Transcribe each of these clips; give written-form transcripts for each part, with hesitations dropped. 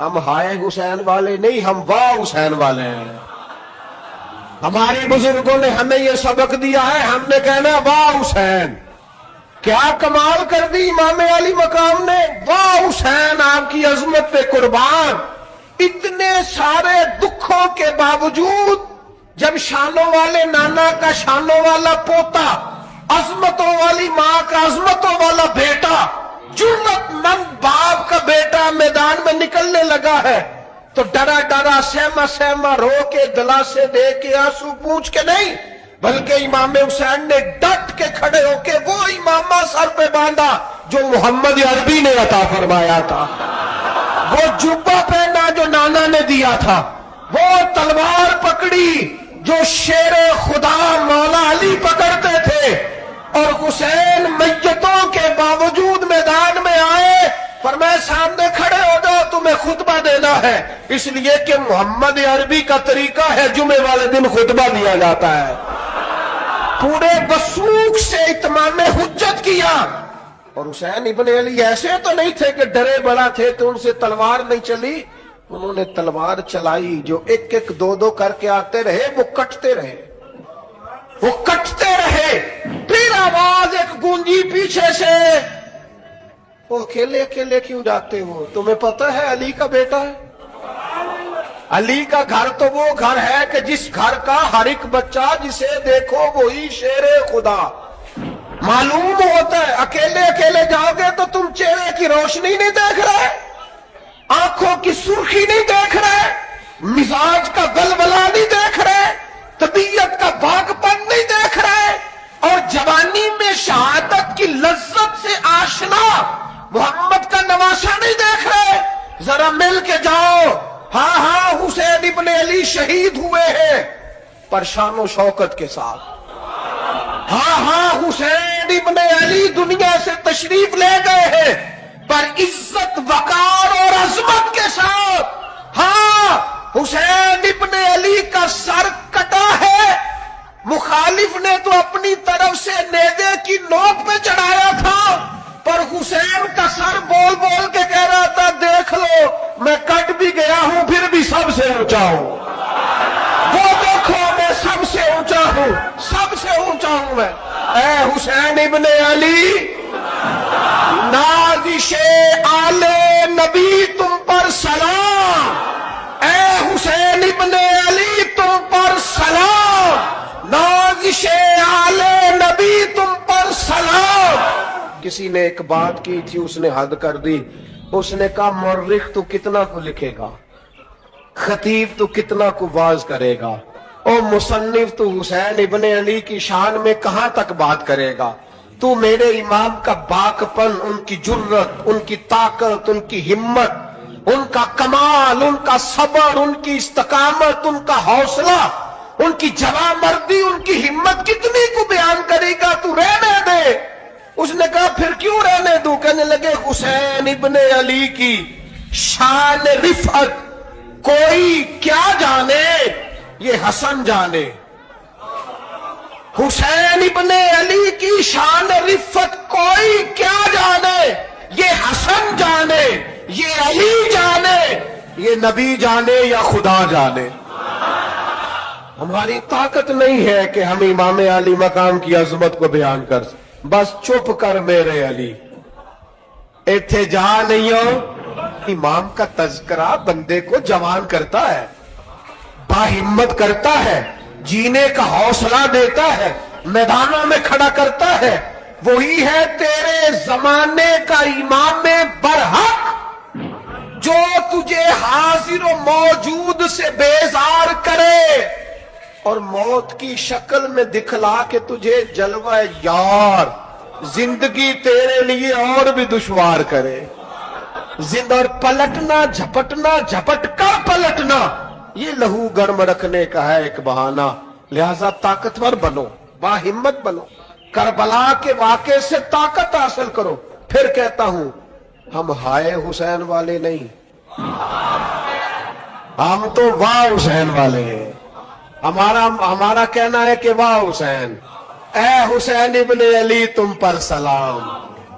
ہم ہائے حسین والے نہیں، ہم واہ حسین والے ہیں۔ ہمارے بزرگوں نے ہمیں یہ سبق دیا ہے، ہم نے کہنا واہ حسین۔ کیا کمال کر دی امام علی مقام نے، واہ حسین آپ کی عظمت پہ قربان۔ اتنے سارے دکھوں کے باوجود جب شانوں والے نانا کا شانوں والا پوتا، عظمتوں والی ماں کا عظمتوں والا بیٹا، جرأت مند باپ کا بیٹا میدان میں نکلنے لگا ہے تو ڈرا ڈرا سہما سہما رو کے دلاسے دے کے آنسو پوچھ کے نہیں، بلکہ امام حسین نے ڈٹ کے کھڑے ہو کے وہ امامہ سر پہ باندھا جو محمد عربی نے عطا فرمایا تھا، وہ جبہ پہنا جو نانا نے دیا تھا، وہ تلوار پکڑی جو شیر خدا مولا علی پکڑتے تھے، اور حسین میتوں کے باوجود میدان میں آئے، فرمایا سامنے کھڑے ہو جاؤ، تمہیں خطبہ دینا ہے، اس لیے کہ محمد عربی کا طریقہ ہے جمعے والے دن خطبہ دیا جاتا ہے۔ پورے وثوق سے اتمام حجت کیا، اور حسین ابن علی ایسے تو نہیں تھے کہ ڈرے بڑا تھے تو ان سے تلوار نہیں چلی، انہوں نے تلوار چلائی، جو ایک ایک دو دو کر کے آتے رہے وہ کٹتے رہے، وہ کٹتے رہے، پھر آواز ایک گونجی پیچھے سے، وہ اکیلے اکیلے کیوں جاتے ہو؟ تمہیں پتہ ہے علی کا بیٹا ہے؟ علی کا گھر تو وہ گھر ہے کہ جس گھر کا ہر ایک بچہ جسے دیکھو وہی شیر خدا معلوم ہوتا ہے۔ اکیلے اکیلے جاؤ گے تو تم چہرے کی روشنی نہیں دیکھ رہے، آنکھوں کی سرخی نہیں دیکھ رہے، مزاج کا ولولہ نہیں دیکھ رہے، طبیعت کا باغ پن نہیں دیکھ رہے، اور جوانی میں شہادت کی لذت سے آشنا محمد کا نواسا نہیں دیکھ رہے۔ ذرا مل کے جاؤ، ہاں ہاں حسین ابن علی شہید ہوئے ہیں پر شان و شوکت کے ساتھ، ہاں ہاں حسین ابن علی دنیا سے تشریف لے گئے ہیں پر عزت وقار اور عظمت کے ساتھ، ہاں حسین ابن علی کا سر کٹا ہے، مخالف نے تو اپنی طرف سے نیزے کی نوک پہ چڑھایا تھا پر حسین کا سر بول بول کے کہہ رہا تھا دیکھ لو میں کٹ بھی گیا ہوں پھر بھی سب سے اونچا ہوں، وہ دیکھو میں سب سے اونچا ہوں، سب سے اونچا ہوں میں۔ اے حسین ابن علی، نازش آل نبی تم پر سلام، اے حسین ابن علی تم پر سلام، نازش آل نبی تم پر سلام۔ کسی نے ایک بات کی تھی، اس نے حد کر دی، اس نے کہا مورخ تو کتنا کو لکھے گا، خطیب تو کتنا کو واز کرے گا، اور مصنف تو حسین ابن علی کی شان میں کہاں تک بات کرے گا، تو میرے امام کا باکپن، ان کی جرت، ان کی طاقت، ان کی ہمت، ان کا کمال، ان کا صبر، ان کی استقامت، ان کا حوصلہ، ان کی جواں مردی، ان کی ہمت کتنی کو بیان کرے گا، تو رہنے دے۔ اس نے کہا پھر کیوں رہنے دوں؟ کہنے لگے حسین ابن علی کی شان رفعت کوئی کیا جانے، یہ حسن جانے۔ حسین ابن علی کی شان رفعت کوئی کیا جانے، یہ حسن جانے، یہ علی جانے، یہ نبی جانے یا خدا جانے۔ ہماری طاقت نہیں ہے کہ ہم امام علی مقام کی عظمت کو بیان کر سکیں، بس چپ کر میرے علی، ایتھے جہاں نہیں ہو۔ امام کا تذکرہ بندے کو جوان کرتا ہے، باہمت کرتا ہے، جینے کا حوصلہ دیتا ہے، میدانوں میں کھڑا کرتا ہے۔ وہی ہے تیرے زمانے کا امام برحق جو تجھے حاضر و موجود سے بیزار کرے اور موت کی شکل میں دکھلا کے تجھے جلوہ یار زندگی تیرے لیے اور بھی دشوار کرے۔ اور پلٹنا، جھپٹنا، جھپٹ کر پلٹنا، یہ لہو گرم رکھنے کا ہے ایک بہانہ۔ لہذا طاقتور بنو، باہمت بنو، کربلا کے واقعے سے طاقت حاصل کرو۔ پھر کہتا ہوں ہم ہائے حسین والے نہیں، ہم تو واہ حسین والے ہیں۔ ہمارا کہنا ہے کہ واہ حسین، اے حسین ابن علی تم پر سلام،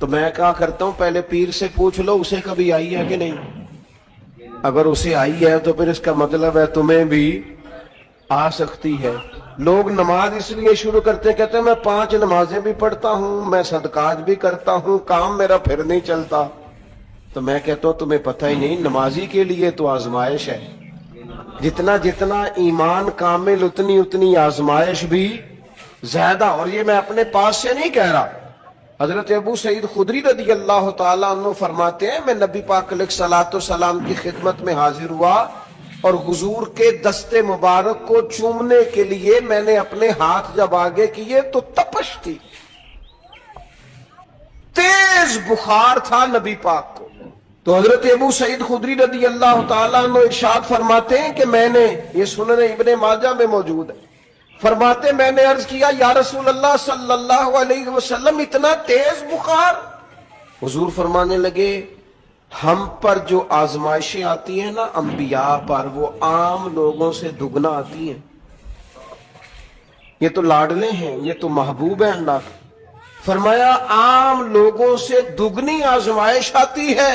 تو میں کیا کرتا ہوں، پہلے پیر سے پوچھ لو اسے کبھی آئی ہے کہ نہیں، اگر اسے آئی ہے تو پھر اس کا مطلب ہے تمہیں بھی آ سکتی ہے۔ لوگ نماز اس لیے شروع کرتے ہیں، کہتے ہیں میں 5 نمازیں بھی پڑھتا ہوں، میں صدقات بھی کرتا ہوں، کام میرا پھر نہیں چلتا۔ تو میں کہتا ہوں تمہیں پتہ ہی نہیں، نمازی کے لیے تو آزمائش ہے، جتنا جتنا ایمان کامل اتنی آزمائش بھی زیادہ۔ اور یہ میں اپنے پاس سے نہیں کہہ رہا، حضرت ابو سعید خدری رضی اللہ تعالیٰ عنہ فرماتے ہیں میں نبی پاک علیہ الصلوۃ والسلام کی خدمت میں حاضر ہوا اور حضور کے دست مبارک کو چومنے کے لیے میں نے اپنے ہاتھ جب آگے کیے تو تپش تھی، تیز بخار تھا نبی پاک کو۔ تو حضرت ابو سعید خدری رضی اللہ تعالیٰ عنہ ارشاد فرماتے ہیں کہ میں نے، یہ سنن ابن ماجہ میں موجود ہے، فرماتے میں نے عرض کیا یا رسول اللہ صلی اللہ علیہ وسلم اتنا تیز بخار؟ حضور فرمانے لگے ہم پر جو آزمائشیں آتی ہیں نا انبیاء پر، وہ عام لوگوں سے دگنا آتی ہیں۔ یہ تو لاڈلے ہیں، یہ تو محبوب ہیں اللہ کے۔ فرمایا عام لوگوں سے دگنی آزمائش آتی ہے،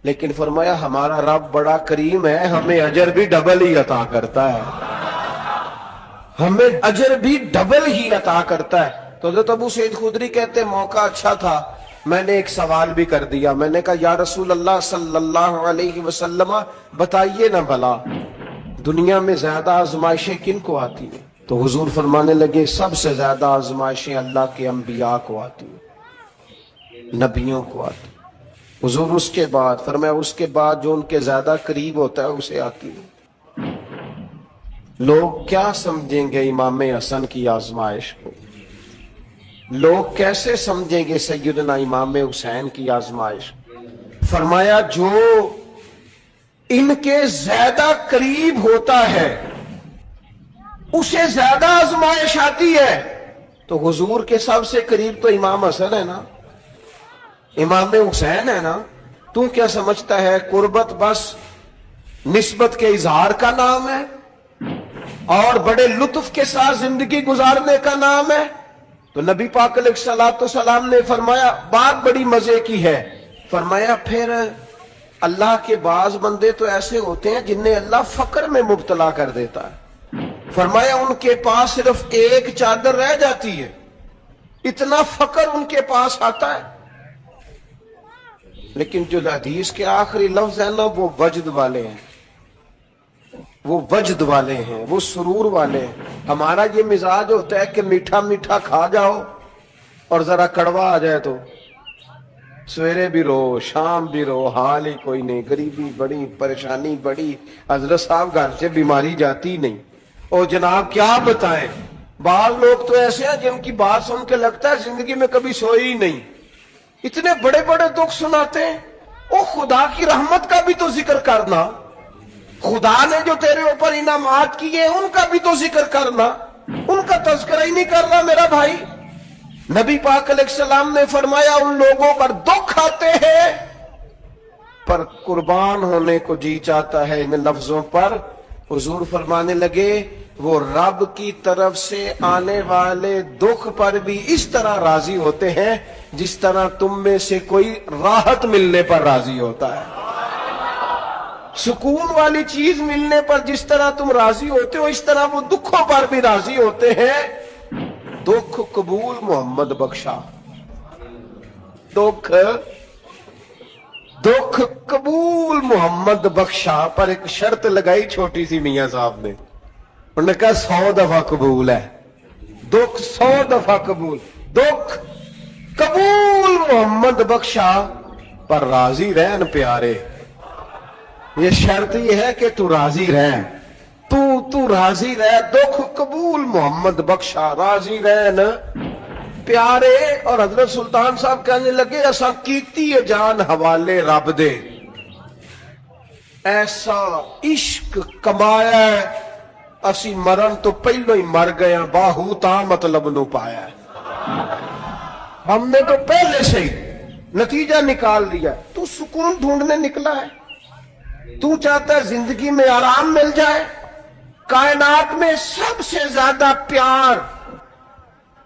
لیکن فرمایا ہمارا رب بڑا کریم ہے، ہمیں اجر بھی ڈبل ہی عطا کرتا ہے، ہمیں اجر بھی ڈبل ہی عطا کرتا ہے۔ تو حضرت ابو سعید خدری کہتے موقع اچھا تھا، میں نے ایک سوال بھی کر دیا، میں نے کہا یا رسول اللہ صلی اللہ علیہ وسلم بتائیے نا بھلا دنیا میں زیادہ آزمائشیں کن کو آتی ہیں؟ تو حضور فرمانے لگے سب سے زیادہ آزمائشیں اللہ کے انبیاء کو آتی ہیں، نبیوں کو آتی ہیں۔ حضور اس کے بعد فرمایا اس کے بعد جو ان کے زیادہ قریب ہوتا ہے اسے آتی ہے۔ لوگ کیا سمجھیں گے امام حسن کی آزمائش کو؟ لوگ کیسے سمجھیں گے سیدنا امام حسین کی آزمائش؟ فرمایا جو ان کے زیادہ قریب ہوتا ہے اسے زیادہ آزمائش آتی ہے۔ تو حضور کے سب سے قریب تو امام حسن ہے نا، امام حسین ہے نا۔ تو کیا سمجھتا ہے قربت بس نسبت کے اظہار کا نام ہے اور بڑے لطف کے ساتھ زندگی گزارنے کا نام ہے؟ تو نبی پاک علیہ الصلوۃ والسلام نے فرمایا بات بڑی مزے کی ہے، فرمایا پھر اللہ کے بعض بندے تو ایسے ہوتے ہیں جنہیں اللہ فقر میں مبتلا کر دیتا ہے، فرمایا ان کے پاس صرف ایک چادر رہ جاتی ہے، اتنا فقر ان کے پاس آتا ہے۔ لیکن جو حدیث کے آخری لفظ ہے نا وہ وجد والے ہیں، وہ وجد والے ہیں، وہ سرور والے ہیں۔ ہمارا یہ مزاج ہوتا ہے کہ میٹھا میٹھا کھا جاؤ اور ذرا کڑوا آ جائے تو سویرے بھی رو شام بھی رو، حال ہی کوئی نہیں، غریبی بڑی، پریشانی بڑی، حضرت صاحب گھر سے بیماری جاتی نہیں۔ اور جناب کیا بتائیں، بعض لوگ تو ایسے ہیں جن کی بات سن کے لگتا ہے زندگی میں کبھی سوئی ہی نہیں، اتنے بڑے بڑے دکھ سناتے ہیں۔ او خدا کی رحمت کا بھی تو ذکر کرنا، خدا نے جو تیرے اوپر انعامات کیے ان کا بھی تو ذکر کرنا، ان کا تذکرہ ہی نہیں کر رہا میرا بھائی۔ نبی پاک علیہ السلام نے فرمایا ان لوگوں پر دکھ آتے ہیں پر قربان ہونے کو جی چاہتا ہے ان لفظوں پر۔ حضور فرمانے لگے وہ رب کی طرف سے آنے والے دکھ پر بھی اس طرح راضی ہوتے ہیں جس طرح تم میں سے کوئی راحت ملنے پر راضی ہوتا ہے، سکون والی چیز ملنے پر جس طرح تم راضی ہوتے ہو اس طرح وہ دکھوں پر بھی راضی ہوتے ہیں۔ دکھ قبول محمد بخشا، دکھ قبول محمد بخشا، پر ایک شرط لگائی چھوٹی سی میاں صاحب نے، انہوں نے کہا 100 دفعہ قبول ہے، دکھ 100 دفعہ قبول، دکھ قبول محمد بخشا پر راضی رہن پیارے۔ یہ شرط یہ ہے کہ تو راضی رہ، تو راضی رہ، دکھ قبول محمد بخشا، راضی رہن پیارے۔ اور حضرت سلطان صاحب کہنے لگے ایسا کیتی ہے جان حوالے رب دے، ایسا عشق کمایا ہے اسی مرن تو پہلو ہی مر گیا، باہو تا مطلب نو پایا، ہم نے تو پہلے سے ہی نتیجہ نکال دیا۔ تو سکون ڈھونڈنے نکلا ہے، تو چاہتا ہے زندگی میں آرام مل جائے۔ کائنات میں سب سے زیادہ پیار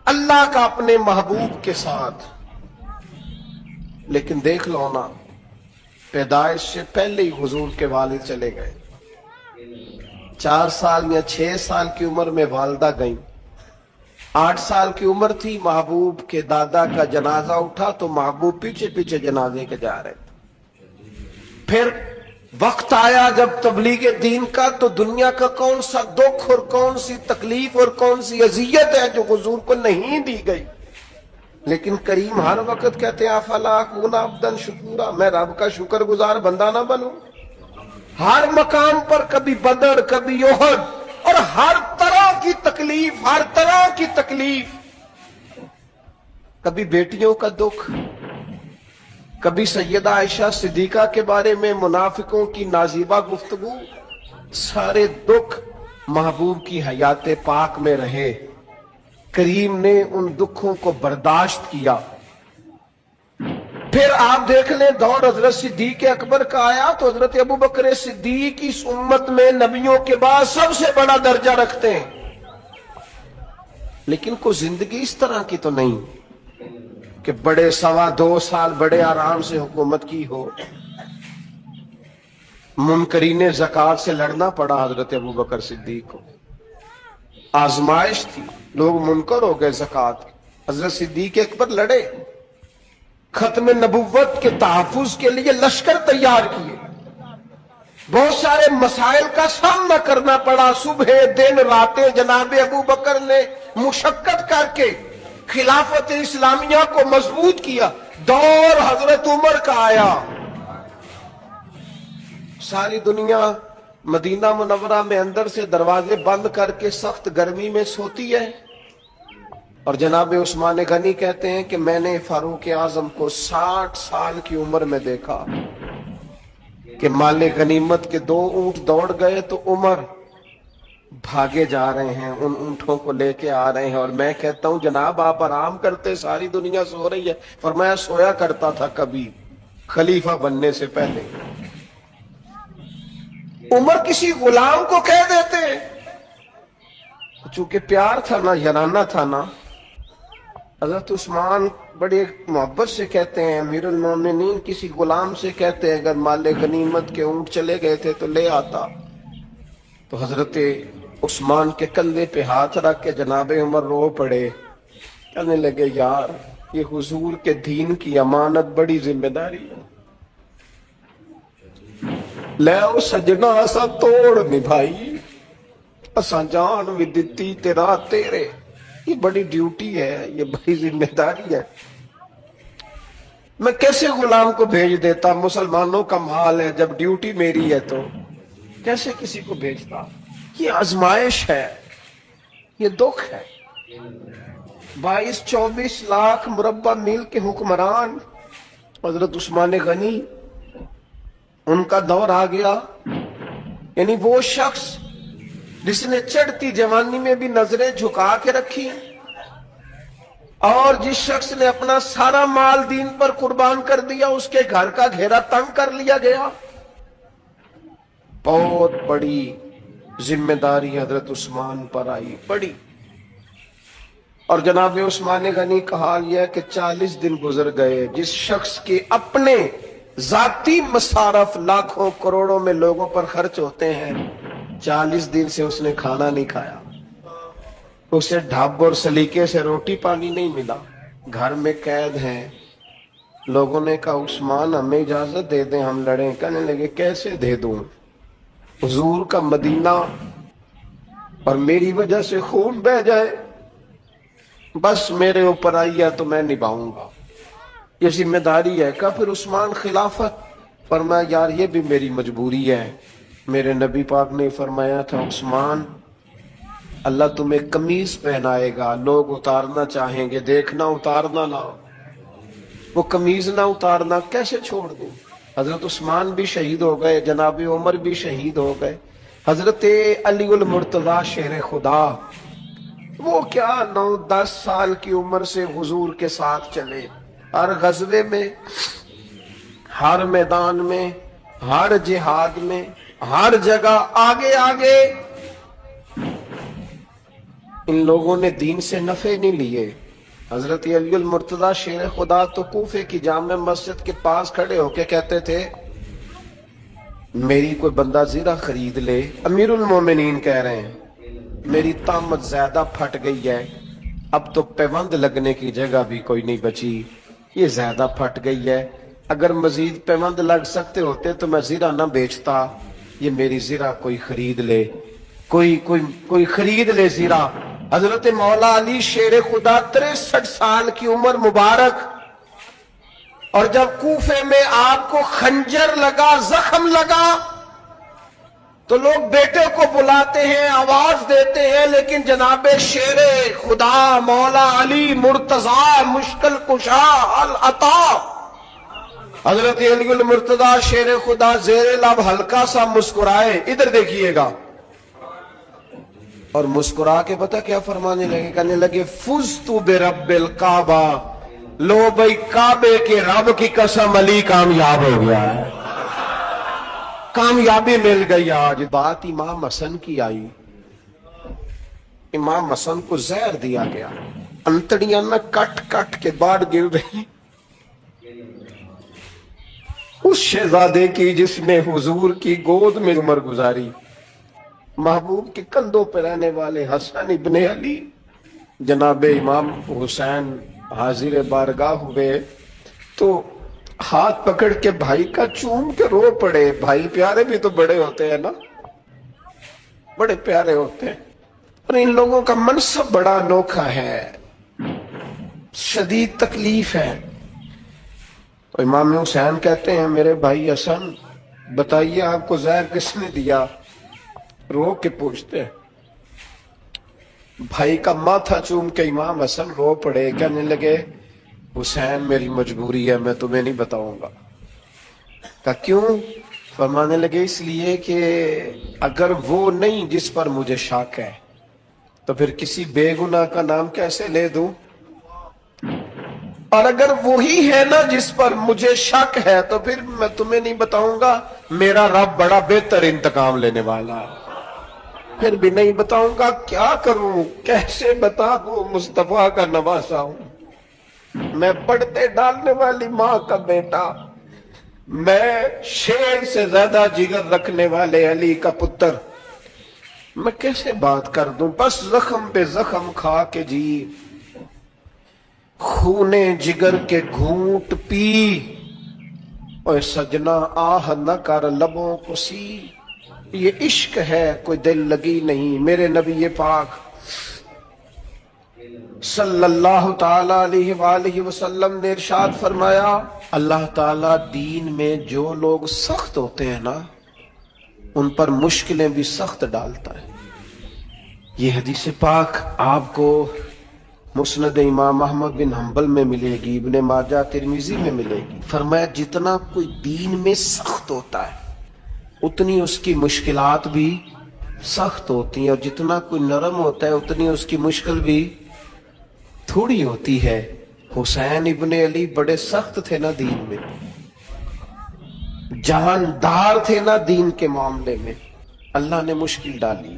اللہ کا اپنے محبوب کے ساتھ، لیکن دیکھ لو نا، پیدائش سے پہلے ہی حضور کے والد چلے گئے. 4 سال یا 6 سال کی عمر میں والدہ گئیں. 8 سال کی عمر تھی، محبوب کے دادا کا جنازہ اٹھا تو محبوب پیچھے پیچھے جنازے کے جا رہے تھے. پھر وقت آیا جب تبلیغ دین کا، تو دنیا کا کون سا دکھ اور کون سی تکلیف اور کون سی اذیت ہے جو حضور کو نہیں دی گئی. لیکن کریم ہر وقت کہتے ہیں افلا اکون عبدا شکورا، میں رب کا شکر گزار بندہ نہ بنوں. ہر مقام پر کبھی بدر، کبھی احد، اور ہر طرح کی تکلیف، ہر طرح کی تکلیف. کبھی بیٹیوں کا دکھ، کبھی سیدہ عائشہ صدیقہ کے بارے میں منافقوں کی نازیبہ گفتگو. سارے دکھ محبوب کی حیات پاک میں رہے. کریم نے ان دکھوں کو برداشت کیا. پھر آپ دیکھ لیں دور حضرت صدیق اکبر کا آیا تو حضرت ابوبکر صدیق اس امت میں نبیوں کے بعد سب سے بڑا درجہ رکھتے ہیں. لیکن کوئی زندگی اس طرح کی تو نہیں کہ بڑے 2.25 سال بڑے آرام سے حکومت کی ہو. منکرین زکوٰۃ سے لڑنا پڑا حضرت ابوبکر صدیق کو. آزمائش تھی، لوگ منکر ہو گئے زکوٰۃ. حضرت صدیق اکبر لڑے، ختم نبوت کے تحفظ کے لیے لشکر تیار کیے. بہت سارے مسائل کا سامنا کرنا پڑا. صبح دن راتیں جناب ابوبکر نے مشقت کر کے خلافت اسلامیہ کو مضبوط کیا. دور حضرت عمر کا آیا. ساری دنیا مدینہ منورہ میں اندر سے دروازے بند کر کے سخت گرمی میں سوتی ہے، اور جناب عثمان غنی کہتے ہیں کہ میں نے فاروق اعظم کو 60 سال کی عمر میں دیکھا کہ مال غنیمت کے 2 اونٹ دوڑ گئے تو عمر بھاگے جا رہے ہیں، ان اونٹوں کو لے کے آ رہے ہیں. اور میں کہتا ہوں جناب آپ آرام کرتے، ساری دنیا سو رہی ہے. فرمایا سویا کرتا تھا کبھی خلیفہ بننے سے پہلے. عمر کسی غلام کو کہہ دیتے، چونکہ پیار تھا نا، یارانہ تھا نا. حضرت عثمان بڑے محبت سے کہتے ہیں امیر المومنین کسی غلام سے کہتے ہیں اگر مال غنیمت کے اونٹ چلے گئے تھے تو لے آتا. تو حضرت عثمان کے کندھے پہ ہاتھ رکھ کے جناب عمر رو پڑے. کہنے لگے یار یہ حضور کے دین کی امانت بڑی ذمہ داری ہے. لے او سجنا اسا توڑ نبھائی، اسا جان بھی دتی تیرا تیرے. یہ بڑی ڈیوٹی ہے، یہ بڑی ذمہ داری ہے. میں کیسے غلام کو بھیج دیتا؟ مسلمانوں کا مال ہے، جب ڈیوٹی میری ہے تو کیسے کسی کو بھیجتا؟ یہ آزمائش ہے، یہ دکھ ہے. 22-24 لاکھ مربع میل کے حکمران حضرت عثمان غنی، ان کا دور آ گیا. یعنی وہ شخص جس نے چڑھتی جوانی میں بھی نظریں جھکا کے رکھی، اور جس شخص نے اپنا سارا مال دین پر قربان کر دیا، اس کے گھر کا گھیرا تنگ کر لیا گیا. بہت بڑی ذمہ داری حضرت عثمان پر آئی، بڑی. اور جناب عثمان غنی کا حال یہ ہے کہ 40 دن گزر گئے. جس شخص کے اپنے ذاتی مصارف لاکھوں کروڑوں میں لوگوں پر خرچ ہوتے ہیں، 40 دن سے اس نے کھانا نہیں کھایا. اسے ڈھاب اور سلیقے سے روٹی پانی نہیں ملا. گھر میں قید ہیں. لوگوں نے کہا عثمان ہمیں اجازت دے دیں ہم لڑیں. کہنے لگے کیسے دے دوں؟ حضور کا مدینہ اور میری وجہ سے خون بہ جائے، بس میرے اوپر آئی ہے تو میں نبھاؤں گا، یہ ذمہ داری ہے. کہا پھر عثمان خلافت؟ فرمایا یار یہ بھی میری مجبوری ہے. میرے نبی پاک نے فرمایا تھا عثمان اللہ تمہیں قمیض پہنائے گا، لوگ اتارنا چاہیں گے، دیکھنا اتارنا نہ. وہ قمیض نہ اتارنا کیسے چھوڑ دوں؟ حضرت عثمان بھی شہید ہو گئے، جناب عمر بھی شہید ہو گئے. حضرت علی المرتضیٰ شیر خدا، وہ کیا 9-10 سال کی عمر سے حضور کے ساتھ چلے. ہر غزوے میں، ہر میدان میں، ہر جہاد میں، ہر جگہ آگے آگے. ان لوگوں نے دین سے نفع نہیں لیے، حضرت علی المرتضی شیر خدا تو کوفے کی جامع مسجد کے پاس کھڑے ہو کے کہتے تھے میری کوئی بندہ زیرہ خرید لے. امیر المومنین کہہ رہے ہیں میری طامت زیادہ پھٹ گئی ہے, اب تو پیوند لگنے کی جگہ بھی کوئی نہیں بچی, یہ زیادہ پھٹ گئی ہے, اگر مزید پیوند لگ سکتے ہوتے تو میں زیرہ نہ بیچتا, یہ میری زیرہ کوئی خرید لے, کوئی خرید لے زیرہ. حضرت مولا علی شیر خدا 63 سال کی عمر مبارک, اور جب کوفے میں آپ کو خنجر لگا, زخم لگا, تو لوگ بیٹے کو بلاتے ہیں, آواز دیتے ہیں, لیکن جناب شیر خدا مولا علی مرتضی مشکل کشا العطا حضرت علی المرتضی شیر خدا زیر لب ہلکا سا مسکرائے, ادھر دیکھیے گا, اور مسکرا کے پتہ کیا فرمانے لگے, کہنے لگے فزت برب الکعبہ, لو بھائی کعبے کے رب کی قسم علی کامیاب ہو گیا ہے, کامیابی مل گئی. آج بات امام حسن کی آئی, امام حسن کو زہر دیا گیا, انتڑیاں نہ کٹ کٹ کے باہر گر رہی, اس شہزادے کی جس نے حضور کی گود میں عمر گزاری, محبوب کے کندھوں پہ رہنے والے حسن ابن علی جناب امام حسین حاضر بارگاہ ہوئے تو ہاتھ پکڑ کے بھائی کا چوم کے رو پڑے. بھائی پیارے بھی تو بڑے ہوتے ہیں نا, بڑے پیارے ہوتے ہیں, اور ان لوگوں کا منصب بڑا انوکھا ہے, شدید تکلیف ہے. تو امام حسین کہتے ہیں میرے بھائی حسن بتائیے آپ کو زہر کس نے دیا, رو کے پوچھتے ہیں. بھائی کا ماتھا چوم کے امام حسن رو پڑے, کہنے لگے حسین میری مجبوری ہے, میں تمہیں نہیں بتاؤں گا. کہا کیوں؟ فرمانے لگے اس لیے کہ اگر وہ نہیں جس پر مجھے شک ہے تو پھر کسی بے گناہ کا نام کیسے لے دوں, اور اگر وہی ہے نا جس پر مجھے شک ہے تو پھر میں تمہیں نہیں بتاؤں گا, میرا رب بڑا بہتر انتقام لینے والا, پھر بھی نہیں بتاؤں گا. کیا کروں, کیسے بتا دوں, مصطفیٰ کا نواسا ہوں, میں پڑھتے ڈالنے والی ماں کا بیٹا, میں شیر سے زیادہ جگر رکھنے والے علی کا پتر, میں کیسے بات کر دوں. بس زخم پہ زخم کھا کے جی, خونے جگر کے گھونٹ پی, اور سجنا آہ نہ کر لبوں کو سی, یہ عشق ہے کوئی دل لگی نہیں. میرے نبی پاک صلی اللہ تعالی علیہ وآلہ وسلم نے ارشاد فرمایا اللہ تعالیٰ دین میں جو لوگ سخت ہوتے ہیں نا ان پر مشکلیں بھی سخت ڈالتا ہے. یہ حدیث پاک آپ کو مسند امام احمد بن حنبل میں ملے گی, ابن ماجہ ترمذی میں ملے گی. فرمایا جتنا کوئی دین میں سخت ہوتا ہے اتنی اس کی مشکلات بھی سخت ہوتی ہیں, اور جتنا کوئی نرم ہوتا ہے اتنی اس کی مشکل بھی تھوڑی ہوتی ہے. حسین ابن علی بڑے سخت تھے نا دین میں, جاندار تھے نا دین کے معاملے میں, اللہ نے مشکل ڈالی.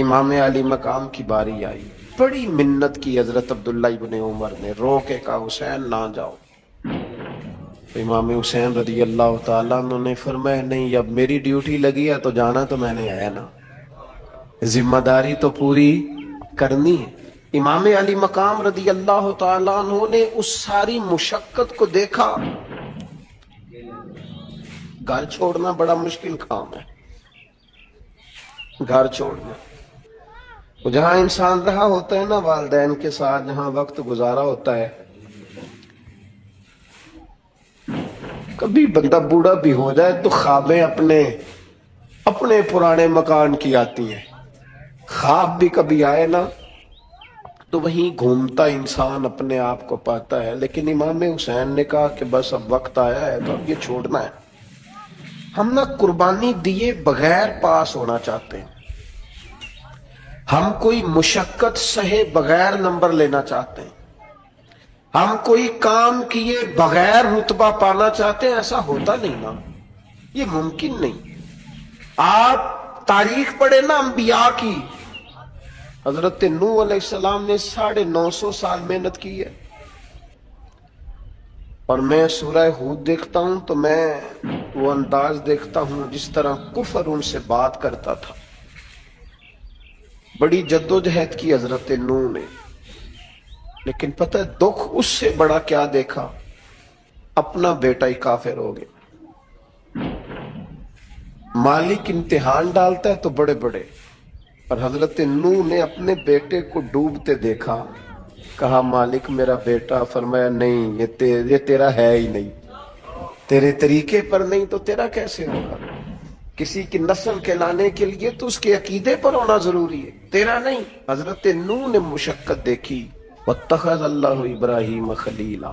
امام علی مقام کی باری آئی, بڑی منت کی حضرت عبداللہ ابن عمر نے, رو کے کہا حسین نہ جاؤ. امام حسین رضی اللہ تعالیٰ عنہ نے فرمایا نہیں اب میری ڈیوٹی لگی ہے تو جانا تو میں نے ہے نا, ذمہ داری تو پوری کرنی ہے. امام علی مقام رضی اللہ تعالیٰ عنہ نے اس ساری مشقت کو دیکھا. گھر چھوڑنا بڑا مشکل کام ہے, گھر چھوڑنا. جہاں انسان رہا ہوتا ہے نا والدین کے ساتھ, جہاں وقت گزارا ہوتا ہے, کبھی بندہ بوڑھا بھی ہو جائے تو خوابیں اپنے پرانے مکان کی آتی ہیں. خواب بھی کبھی آئے نا تو وہیں گھومتا انسان اپنے آپ کو پاتا ہے. لیکن امام حسین نے کہا کہ بس اب وقت آیا ہے تو اب یہ چھوڑنا ہے. ہم نہ قربانی دیے بغیر پاس ہونا چاہتے ہیں, ہم کوئی مشقت سہے بغیر نمبر لینا چاہتے ہیں, ہم کوئی کام کیے بغیر رتبہ پانا چاہتے ہیں. ایسا ہوتا نہیں نا, یہ ممکن نہیں. آپ تاریخ پڑھے نا انبیاء کی, حضرت نوح علیہ السلام نے 950 سال محنت کی ہے، اور میں سورہ ہود دیکھتا ہوں تو میں وہ انداز دیکھتا ہوں جس طرح کفر ان سے بات کرتا تھا۔ بڑی جدوجہد کی حضرت نوح نے، لیکن پتہ ہے دکھ اس سے بڑا کیا دیکھا؟ اپنا بیٹا ہی کافر ہو گیا۔ مالک امتحان ڈالتا ہے تو بڑے بڑے، اور حضرت نوح نے اپنے بیٹے کو ڈوبتے دیکھا، کہا مالک میرا بیٹا، فرمایا نہیں یہ تیرا ہے ہی نہیں، تیرے طریقے پر نہیں تو تیرا کیسے ہوگا؟ کسی کی نسل کہلانے کے لیے تو اس کے عقیدے پر ہونا ضروری ہے، تیرا نہیں۔ حضرت نوح نے مشقت دیکھی۔ واتخذ اللہ ابراہیم خلیلا،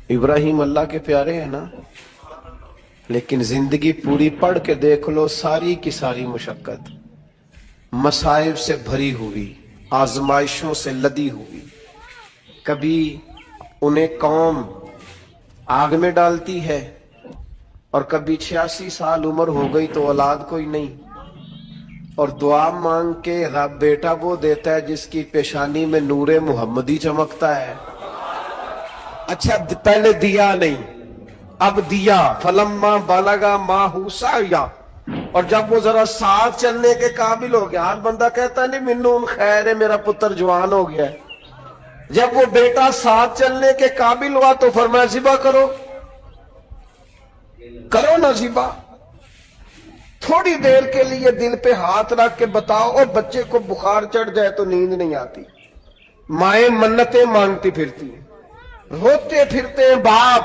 ابراہیم اللہ کے پیارے ہیں نا، لیکن زندگی پوری پڑھ کے دیکھ لو، ساری کی ساری مشقت مصائب سے بھری ہوئی، آزمائشوں سے لدی ہوئی۔ کبھی انہیں قوم آگ میں ڈالتی ہے، اور کبھی 86 سال عمر ہو گئی تو اولاد کوئی نہیں، اور دعا مانگ کے رب بیٹا وہ دیتا ہے جس کی پیشانی میں نور محمدی چمکتا ہے۔ اچھا پہلے دیا نہیں، اب دیا، فلما بلغا ماہ سعیا، اور جب وہ ذرا ساتھ چلنے کے قابل ہو گیا، ہر بندہ کہتا ہے نہیں منون خیر ہے، میرا پتر جوان ہو گیا ہے۔ جب وہ بیٹا ساتھ چلنے کے قابل ہوا تو فرمایا ذبح کرو، کرو نا ذبح۔ تھوڑی دیر کے لیے دل پہ ہاتھ رکھ کے بتاؤ، اور بچے کو بخار چڑھ جائے تو نیند نہیں آتی، مائیں منتیں مانگتی پھرتی ہیں، روتے پھرتے ہیں باپ،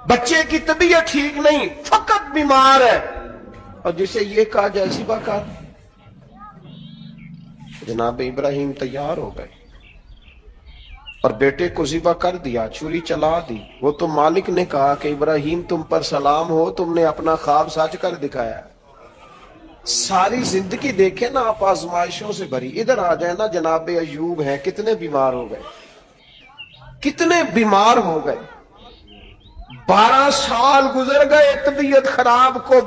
بچے کی طبیعت ٹھیک نہیں، فقط بیمار ہے، اور جسے یہ کہا جائے ذبح کر۔ جناب ابراہیم تیار ہو گئے اور بیٹے کو ذبح کر دیا، چھری چلا دی۔ وہ تو مالک نے کہا کہ ابراہیم تم پر سلام ہو، تم نے اپنا خواب سچ کر دکھایا۔ ساری زندگی دیکھیں نا آپ آزمائشوں سے بھری۔ ادھر آ جائے نا، جناب ایوب ہیں، کتنے بیمار ہو گئے، کتنے بیمار ہو گئے، 12 سال گزر گئے طبیعت خراب کو،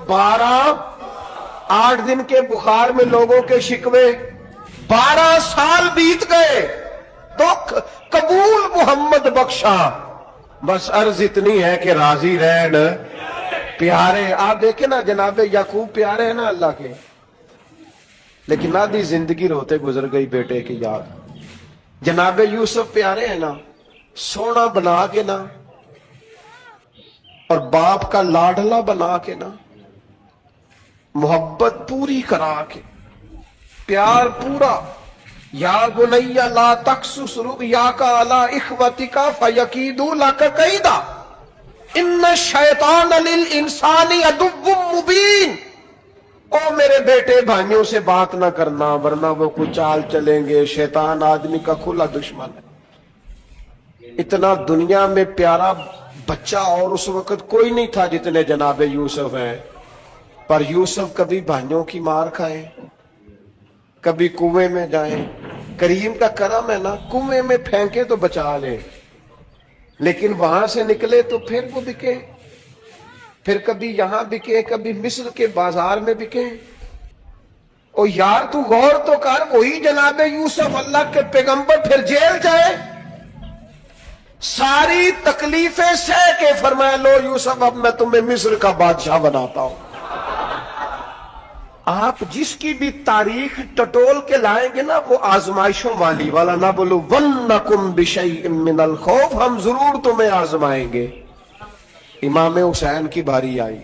8 دن کے بخار میں لوگوں کے شکوے، 12 سال بیت گئے، دکھ قبول محمد بخشا، بس عرض اتنی ہے کہ راضی رہن پیارے۔ آپ دیکھیں نا جناب یعقوب پیارے ہیں نا اللہ کے، لیکن آدھی زندگی روتے گزر گئی بیٹے کی یاد۔ جناب یوسف پیارے ہیں نا، سونا بنا کے نا، اور باپ کا لاڈلا بنا کے نا، محبت پوری کرا کے، پیار پورا۔ یا بنی لا تقصص رؤیاک علی اخوتک فیکیدوا لک کیدا ان الشیطان للانسان عدو مبین۔ او میرے بیٹے بھائیوں سے بات نہ کرنا، ورنہ وہ کچھ چال چلیں گے، شیطان آدمی کا کھلا دشمن ہے۔ اتنا دنیا میں پیارا بچہ اور اس وقت کوئی نہیں تھا جتنے جناب یوسف ہیں، پر یوسف کبھی بھائیوں کی مار کھائیں، کبھی کنویں میں جائیں۔ کریم کا کرم ہے نا، کنویں میں پھینکے تو بچا لے، لیکن وہاں سے نکلے تو پھر وہ بکے، پھر کبھی یہاں بکے، کبھی مصر کے بازار میں بکے۔ او یار تو غور تو کر، وہی جناب یوسف اللہ کے پیغمبر پھر جیل جائے، ساری تکلیفیں سہ کے فرمایا لو یوسف اب میں تمہیں مصر کا بادشاہ بناتا ہوں۔ آپ جس کی بھی تاریخ ٹٹول کے لائیں گے نا، وہ آزمائشوں والی والا نہ بولو وَنَّكُمْ بِشَيْءٍ مِّنَ الْخَوْفِ، ہم ضرور تمہیں آزمائیں گے۔ امام حسین کی باری آئی،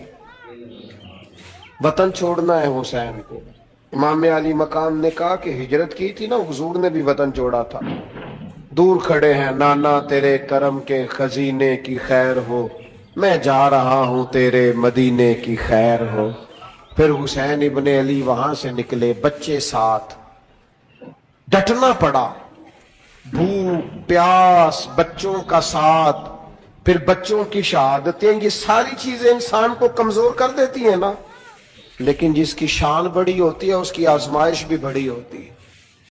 وطن چھوڑنا ہے حسین کو۔ امام علی مقام نے کہا کہ ہجرت کی تھی نا، حضور نے بھی وطن چھوڑا تھا۔ دور کھڑے ہیں، نانا تیرے کرم کے خزینے کی خیر ہو، میں جا رہا ہوں تیرے مدینے کی خیر ہو۔ پھر حسین ابن علی وہاں سے نکلے، بچے ساتھ، ڈٹنا پڑا، بھوک پیاس، بچوں کا ساتھ، پھر بچوں کی شہادتیں، یہ ساری چیزیں انسان کو کمزور کر دیتی ہیں نا، لیکن جس کی شان بڑی ہوتی ہے اس کی آزمائش بھی بڑی ہوتی ہے۔